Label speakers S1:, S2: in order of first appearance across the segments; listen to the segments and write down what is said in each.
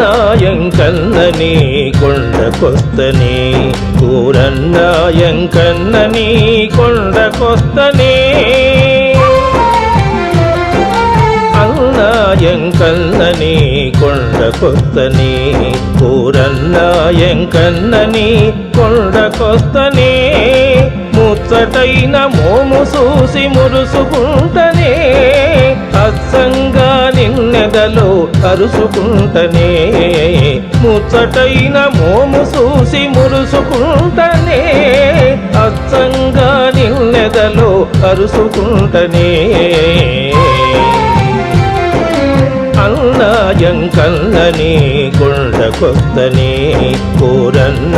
S1: అన్నాయంకన్నని కొండకొస్తనే ఊరన్నాయంకన్నని కొండకొస్తనే అన్నాయంకన్నని కొండకొస్తనే ఊరన్నాయంకన్నని కొండకొస్తనే ముచ్చటైన మోము చూసి మురుసుకుంటనే అచ్చంగా నిన్నెదలో అరుసుకుంటనే ముచ్చటైన మోము చూసి మురుసుకుంటనే అచ్చంగా నిన్నెదలో అరుసుకుంటనే అన్నాయంకన్నని కొండకొస్తనే ఊరన్నాయంకన్నని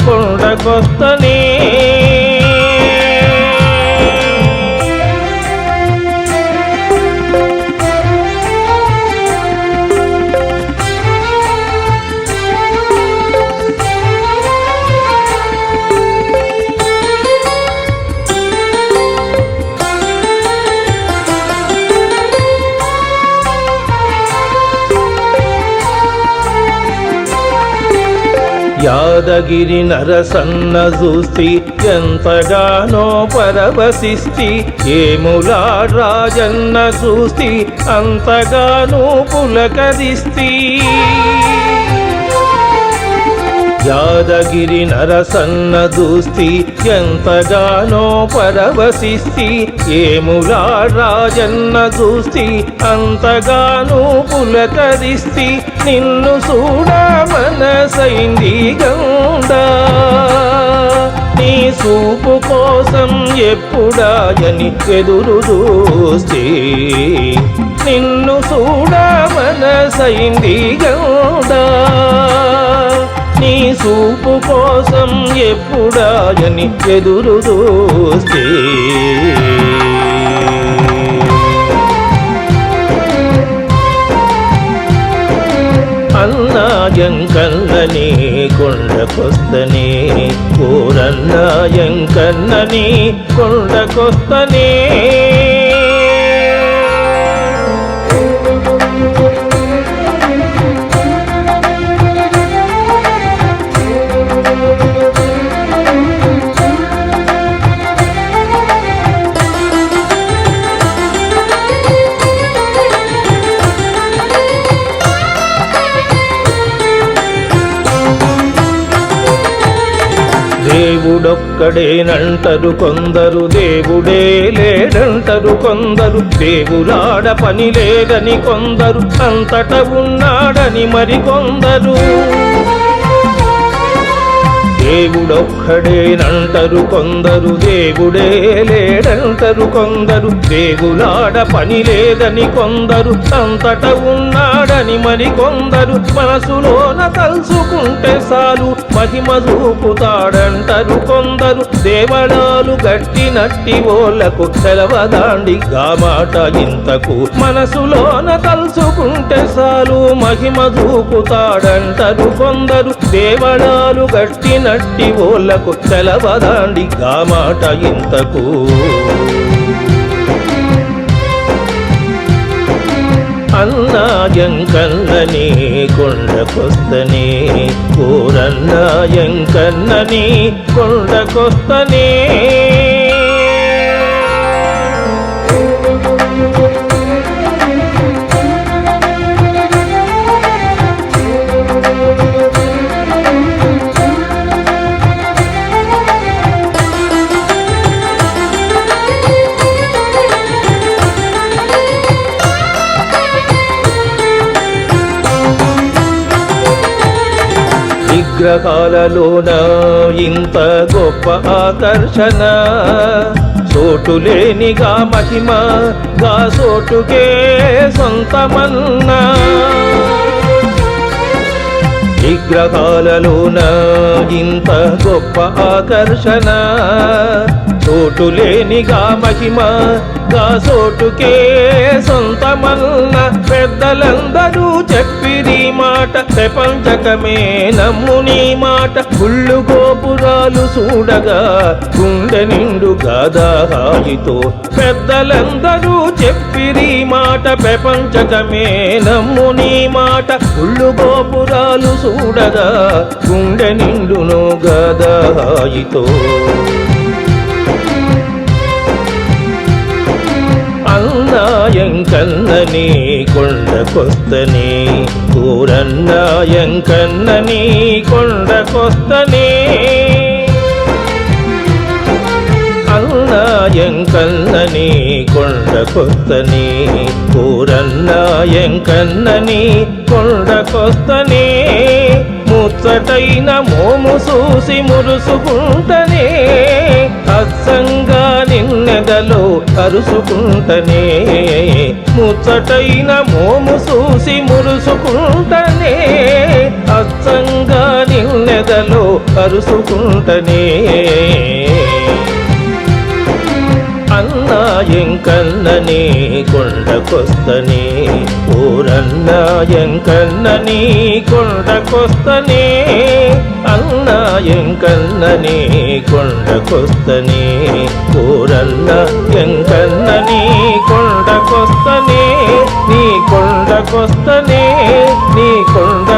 S1: కొండకొస్తనే యాదగిరి నరసన్న చూస్తి ఎంతగానో పరవశిస్తి ఏములా రాజన్న చూస్తి అంతగానో పులకరిస్తి యాదగిరి నరసన్న చూస్తి ఎంతగానో పరవశిస్తి ఏములా రాజన్న చూస్తి అంతగానో పులకరిస్తి నిన్ను చూడ మనసైంది గౌడా నీ చూపు కోసం ఎప్పుడాయని ఎదురు చూస్తే నిన్ను చూడ మనసైంది గౌడా నీ చూపు కోసం ఎప్పుడాయని ఎదురు చూస్తే అన్నాయంకన్నని కొండకొస్తనే ఊరన్నాయంకన్నని కొండకొస్తనే దేవుడొక్కడేనంటారు కొందరు దేవుడే లేడంటారు కొందరు దేవులాడ పని లేదని కొందరు అంతట ఉన్నాడని మరికొందరు దేవుడొక్కడేనంటారు కొందరు దేవుడే లేడంటారు కొందరు దేవులాడ పని లేదని కొందరు అంతట ఉన్నాడని మరికొందరు మనసులోన తలుచుకుంటే చాలు మహిమ చూపుతాడంటారు కొందరు దేవళాలు గట్టినట్టి ఓళ్లకు తెలవదాండి గా మాట ఇంతకు మనసులోన తలుచుకుంటే చాలు మహిమ చూపుతాడంటారు కొందరు దేవళాలు గట్టినట్టి ఓళ్లకు తెలవదాండి గా మాట ఇంతకు అన్నాయంకన్నని కొండకొస్తనే ఊరన్నాయంకన్నని కొండకొస్తనే విగ్రహాలలోన ఇంత గొప్ప ఆకర్షణ చోటులేనిగా మహిమ గా చోటుకే సొంతమన్నా విగ్రహాలలోన ఇంత గొప్ప ఆకర్షణ చోటులేనిగా మహిమ గా చోటుకే సొంతమన్న పెద్దలందరూ చెప్పిరి మాట ప్రపంచకమే నమ్ము నీ మాట గుళ్ళు గోపురాలు చూడగా గుండె నిండు గాదాహాయితో పెద్దలందరూ చెప్పిరి మాట ప్రపంచకమే నమ్ము నీ మాట గుళ్ళు గోపురాలు చూడగా గుండె నిండును గాదాహాయితో అన్నాయంకన్నని కొండకొస్తని ఊరన్నాయంకన్నని కొండకొస్తని అన్నాయంకన్నని కొండకొస్తని ఊరన్నాయంకన్నని కొండకొస్తని ముచ్చటైన మోము చూసి మురుసుకుంటనే అస్సంగా నిన్నెదలో అరుసుకుంటనే ముచ్చటైన మోము చూసి మురుసుకుంటనే అస్సంగా నిన్నెదలో అరుసుకుంటనే అన్నాయంకన్నని కొండకొస్తని ఊరన్నాయంకన్నని కొండకొస్తని అన్నాయంకన్నని కొండకొస్తని ఊరన్నాయంకన్నని కొండకొస్తని నీ కొండకొస్తని నీ కొండ